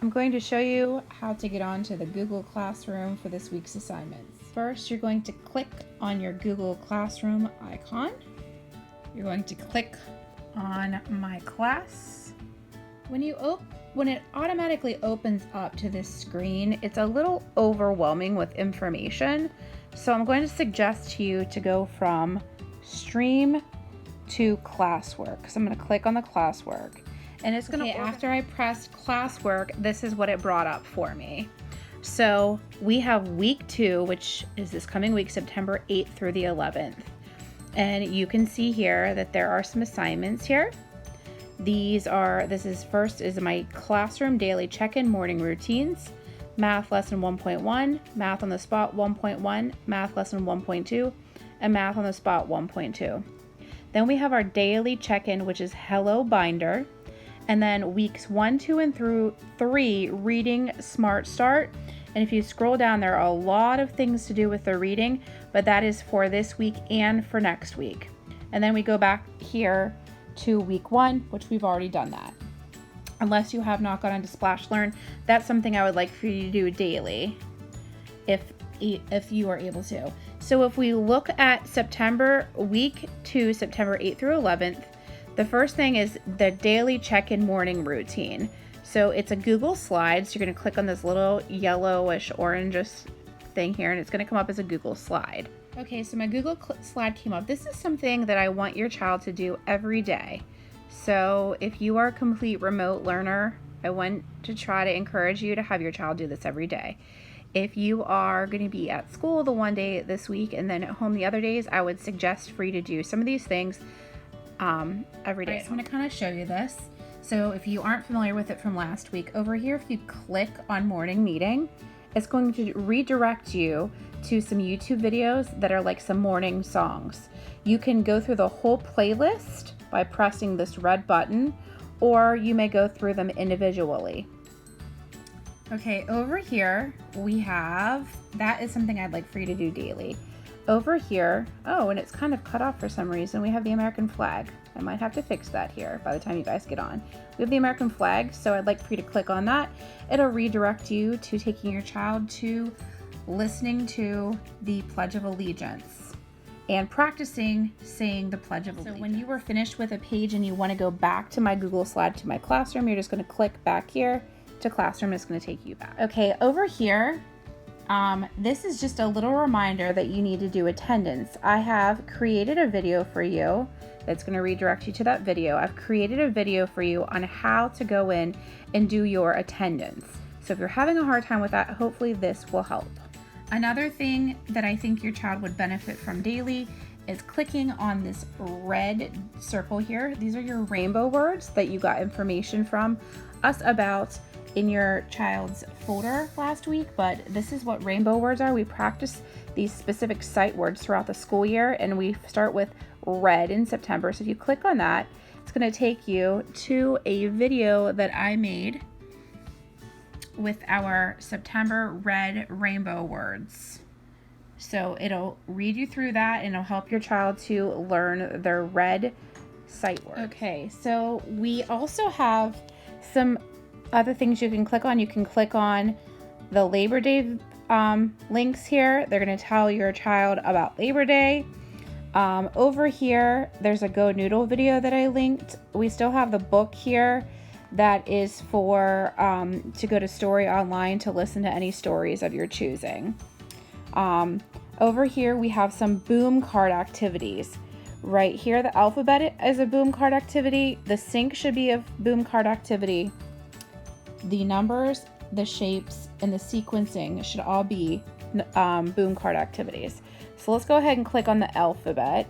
I'm going to show you how to get onto the Google Classroom for this week's assignments. First, you're going to click on your Google Classroom icon. You're going to click on My Class. When it automatically opens up to this screen, it's a little overwhelming with information. So I'm going to suggest to you to go from Stream to Classwork. So I'm going to click on the Classwork. And it's going to, after I pressed Classwork, this is what it brought up for me. So we have week 2, which is this coming week, September 8th through the 11th. And you can see here that there are some assignments here. This is my classroom daily check-in morning routines, math lesson 1.1, math on the spot 1.1, math lesson 1.2, and math on the spot 1.2. Then we have our daily check-in, which is Hello Binder. And then weeks 1, 2, and through 3, reading Smart Start. And if you scroll down, there are a lot of things to do with the reading, but that is for this week and for next week. And then we go back here to week 1, which we've already done that. Unless you have not gone into Splash Learn, that's something I would like for you to do daily, if you are able to. So if we look at September week 2, September 8th through 11th, the first thing is the daily check-in morning routine. So it's a Google slide. So you're going to click on this little yellowish orangish thing here, and it's going to come up as a Google slide. Okay, so my Google slide came up. This is something that I want your child to do every day. So if you are a complete remote learner, I want to try to encourage you to have your child do this every day. If you are going to be at school the one day this week and then at home the other days, I would suggest for you to do some of these things every day. Right, so I'm going to kind of show you this. So if you aren't familiar with it from last week, over here, if you click on morning meeting, it's going to redirect you to some YouTube videos that are like some morning songs. You can go through the whole playlist by pressing this red button, or you may go through them individually. Okay, over here we have, that is something I'd like for you to do daily. Over here, oh, and it's kind of cut off for some reason, we have the American flag. I might have to fix that here by the time you guys get on. We have the American flag, so I'd like for you to click on that. It'll redirect you to taking your child to listening to the Pledge of Allegiance and practicing saying the Pledge of Allegiance. So when you were finished with a page and you want to go back to my Google slide to my classroom, you're just going to click back here to classroom. It's going to take you back. Okay, over here, this is just a little reminder that you need to do attendance. I have created a video for you that's going to redirect you to that video. I've created a video for you on how to go in and do your attendance. So if you're having a hard time with that, hopefully this will help. Another thing that I think your child would benefit from daily is clicking on this red circle here. These are your rainbow words that you got information from us about in your child's folder last week, but this is what rainbow words are. We practice these specific sight words throughout the school year, and we start with red in September. So if you click on that, it's going to take you to a video that I made with our September red rainbow words. So it'll read you through that, and it'll help your child to learn their red sight words. Okay, so we also have some other things you can click on. You can click on the Labor Day links here. They're going to tell your child about Labor Day. Over here, there's a Go Noodle video that I linked. We still have the book here that is for to go to Story Online to listen to any stories of your choosing. Over here, we have some boom card activities. Right here, the alphabet is a boom card activity. The sync should be a boom card activity. The numbers, the shapes, and the sequencing should all be boom card activities. So let's go ahead and click on the alphabet.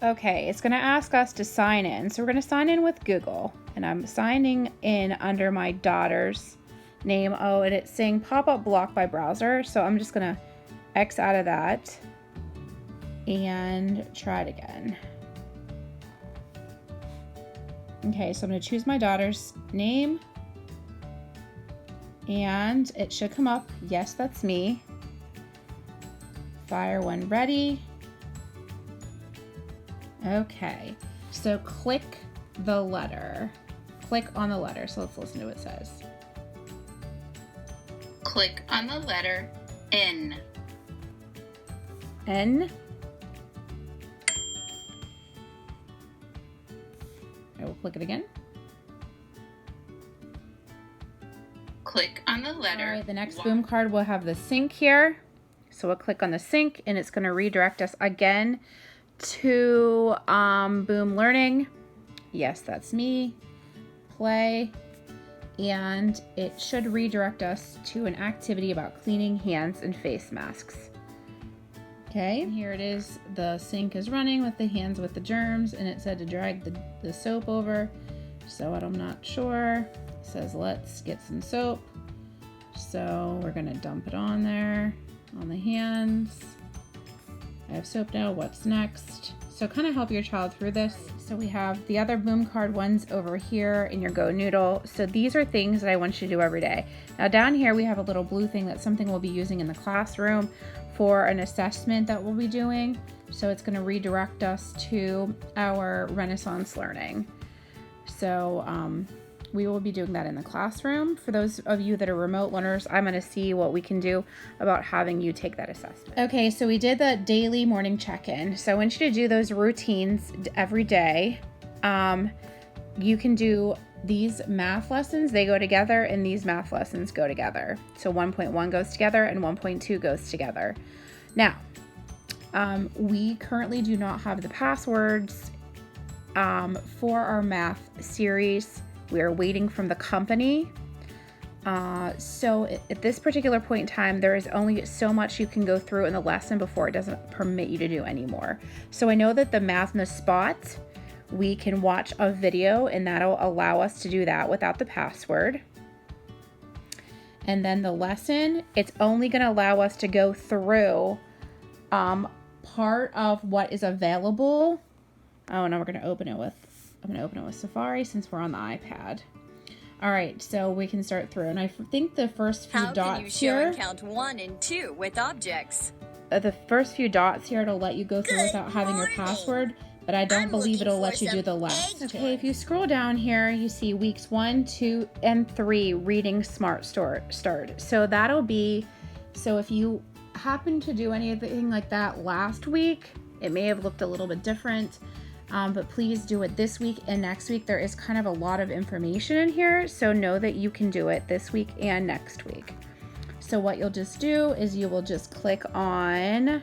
Okay, it's going to ask us to sign in. So we're going to sign in with Google. And I'm signing in under my daughter's name. Oh, and it's saying pop-up block by browser. So I'm just going to X out of that and try it again. Okay, so I'm going to choose my daughter's name, and it should come up. Yes, that's me. Fire when ready. Okay, so click the letter. click on the letter. So let's listen to what it says. Click on the letter N. N. I will click it again. Click on the letter. All right, the next boom card will have the sync here. So we'll click on the sync and it's going to redirect us again to Boom Learning. Yes, that's me. Play. And it should redirect us to an activity about cleaning hands and face masks. Okay, and here it is. The sync is running with the hands with the germs, and it said to drag the soap over. So I'm not sure. It says let's get some soap. So we're gonna dump it on there, on the hands. I have soap now, what's next? So kind of help your child through this. So we have the other boom card ones over here in your Go Noodle. So these are things that I want you to do every day. Now down here we have a little blue thing that's something we'll be using in the classroom for an assessment that we'll be doing. So it's going to redirect us to our Renaissance Learning. So we will be doing that in the classroom. For those of you that are remote learners, I'm going to see what we can do about having you take that assessment. Okay, so we did the daily morning check-in. So I want you to do those routines every day. You can do these math lessons, they go together, and these math lessons go together. So 1.1 goes together and 1.2 goes together. Now, we currently do not have the passwords for our math series. We are waiting from the company. So at this particular point in time, there is only so much you can go through in the lesson before it doesn't permit you to do anymore. So I know that the Math on the Spot, we can watch a video and that'll allow us to do that without the password. And then the lesson, it's only going to allow us to go through part of what is available. Oh, now we're going to open it with, I'm going to open it with Safari since we're on the iPad. All right, so we can start through. And I think the first few dots here. How can you show and count 1 and 2 with objects? The first few dots here, it'll let you go through without having your password. But I don't believe it'll let you do the last. Okay, if you scroll down here, you see weeks 1, 2, and 3 reading Smart Start. So that'll be, so if you happen to do anything like that last week, it may have looked a little bit different, but please do it this week and next week. There is kind of a lot of information in here, so know that you can do it this week and next week. So what you'll just do is you will just click on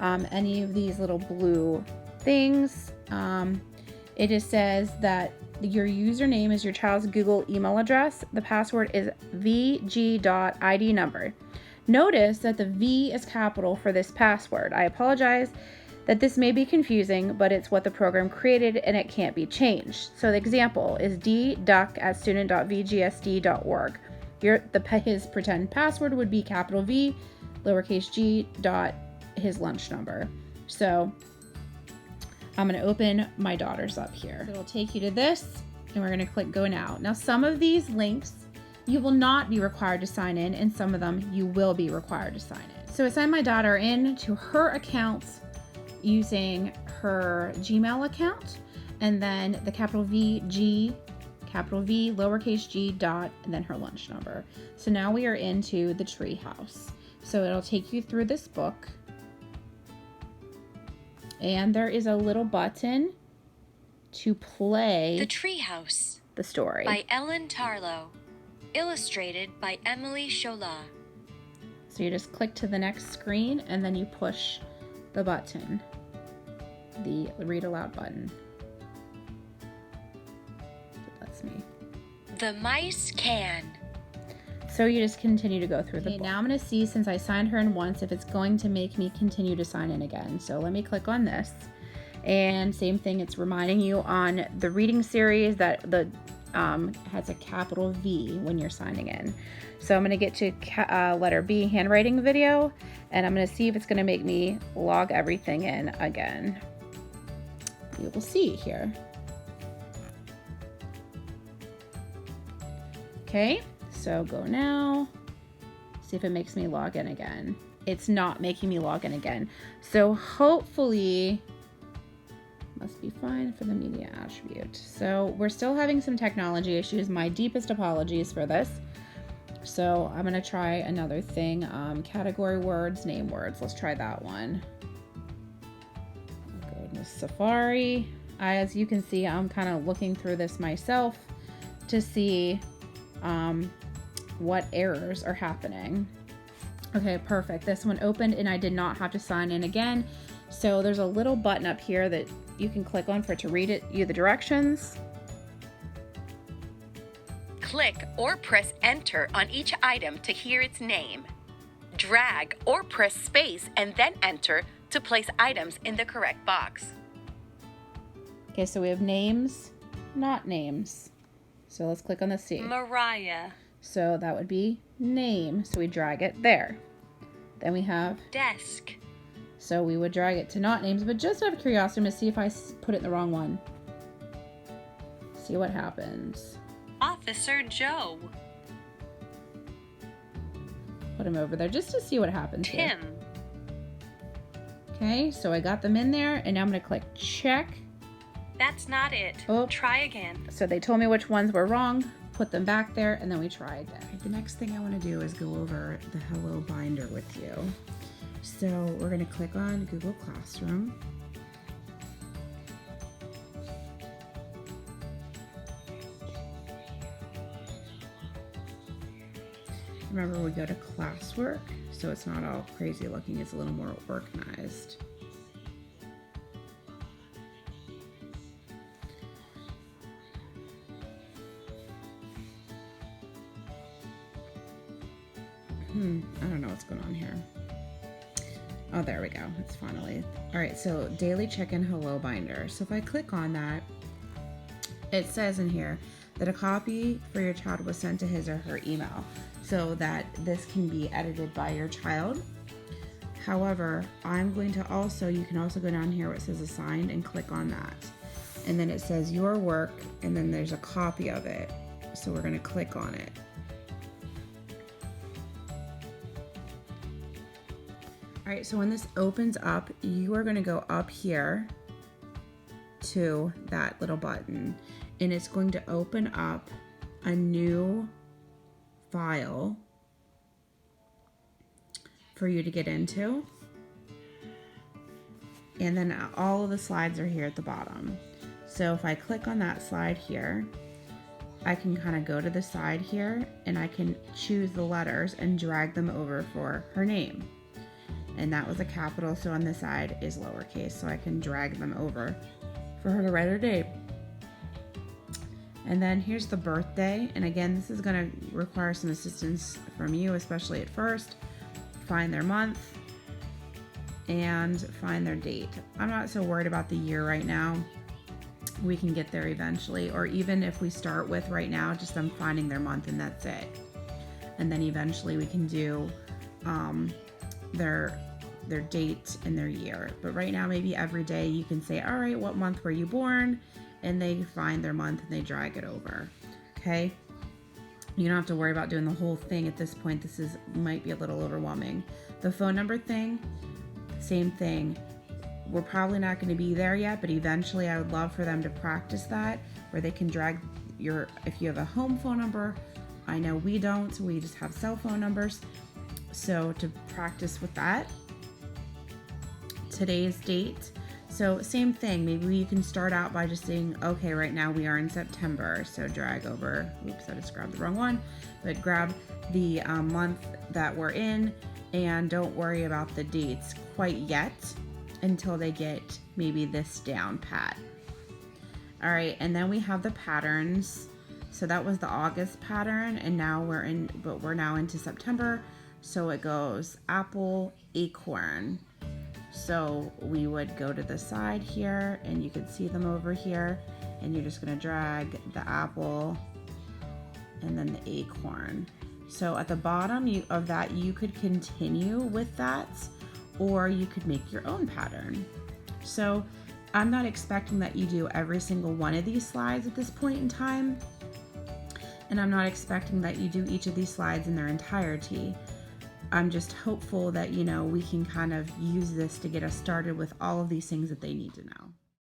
any of these little blue things. It just says that your username is your child's Google email address. The password is vg.id number. Notice that the V is capital for this password. I apologize that this may be confusing, but it's what the program created and it can't be changed. So the example is dduck@student.vgsd.org. His pretend password would be capital V, lowercase g, dot his lunch number. So I'm going to open my daughter's up here. It'll take you to this, and we're going to click Go Now. Now, some of these links, you will not be required to sign in, and some of them you will be required to sign in. So I signed my daughter in to her account using her Gmail account, and then the capital V, G, capital V, lowercase g, dot, and then her lunch number. So now we are into the Treehouse. So it'll take you through this book. And there is a little button to play The Treehouse, the story by Ellen Tarlow, illustrated by Emily Chola. So you just click to the next screen and then you push the button, the read aloud button. That's me. The Mice Can. So you just continue to go through the book. Now I'm going to see, since I signed her in once, if it's going to make me continue to sign in again. So let me click on this. And same thing, it's reminding you on the reading series that the has a capital V when you're signing in. So I'm going to get to letter B, handwriting video, and I'm going to see if it's going to make me log everything in again. You will see here. Okay. So go now, see if it makes me log in again. It's not making me log in again. So hopefully, must be fine for the media attribute. So we're still having some technology issues. My deepest apologies for this. So I'm going to try another thing. Category words, name words. Let's try that one. I'll go to Safari. As you can see, I'm kind of looking through this myself to see what errors are happening. Okay, perfect. This one opened and I did not have to sign in again. So there's a little button up here that you can click on for it to read you the directions. Click or press enter on each item to hear its name. Drag or press space and then enter to place items in the correct box. Okay, so we have names, not names. So let's click on the C. Mariah. So that would be name. So we drag it there. Then we have Desk. So we would drag it to not names, but just out of curiosity, I'm going to see if I put it in the wrong one. See what happens. Officer Joe. Put him over there just to see what happens here. Tim. Okay, so I got them in there, and now I'm going to click check. That's not it. Oh. Try again. So they told me which ones were wrong, put them back there, and then we try again. The next thing I want to do is go over the Hello Binder with you. So we're going to click on Google Classroom. Remember, we go to classwork, so it's not all crazy looking, it's a little more organized. I don't know what's going on here. Oh, there we go. It's finally. All right, so daily check-in Hello Binder. So if I click on that, it says in here that a copy for your child was sent to his or her email so that this can be edited by your child. However, I'm going to also, you can also go down here where it says assigned and click on that. And then it says your work, and then there's a copy of it. So we're going to click on it. All right, so when this opens up, you are going to go up here to that little button, and it's going to open up a new file for you to get into. And then all of the slides are here at the bottom. So if I click on that slide here, I can kind of go to the side here and I can choose the letters and drag them over for her name. And that was a capital, so on this side is lowercase, so I can drag them over for her to write her name. And then here's the birthday, and again, this is going to require some assistance from you, especially at first. Find their month and find their date. I'm not so worried about the year right now. We can get there eventually, or even if we start with right now, just them finding their month and that's it. And then eventually we can do their date and their year. But right now, maybe every day you can say, all right, what month were you born? And they find their month and they drag it over. Okay. You don't have to worry about doing the whole thing at this point. This might be a little overwhelming. The phone number thing, same thing. We're probably not going to be there yet, but eventually I would love for them to practice that, where they can drag if you have a home phone number. I know we don't, so we just have cell phone numbers. So to practice with that. Today's date. So same thing, maybe you can start out by just saying, okay, right now we are in September. So drag over, oops, I just grabbed the wrong one, but grab the month that we're in and don't worry about the dates quite yet until they get maybe this down pat. All right, and then we have the patterns. So that was the August pattern, and now we're now into September. So it goes apple, acorn. So we would go to the side here and you can see them over here, and you're just gonna drag the apple and then the acorn. So at the bottom of that, you could continue with that, or you could make your own pattern. So I'm not expecting that you do every single one of these slides at this point in time. And I'm not expecting that you do each of these slides in their entirety. I'm just hopeful that, we can kind of use this to get us started with all of these things that they need to know.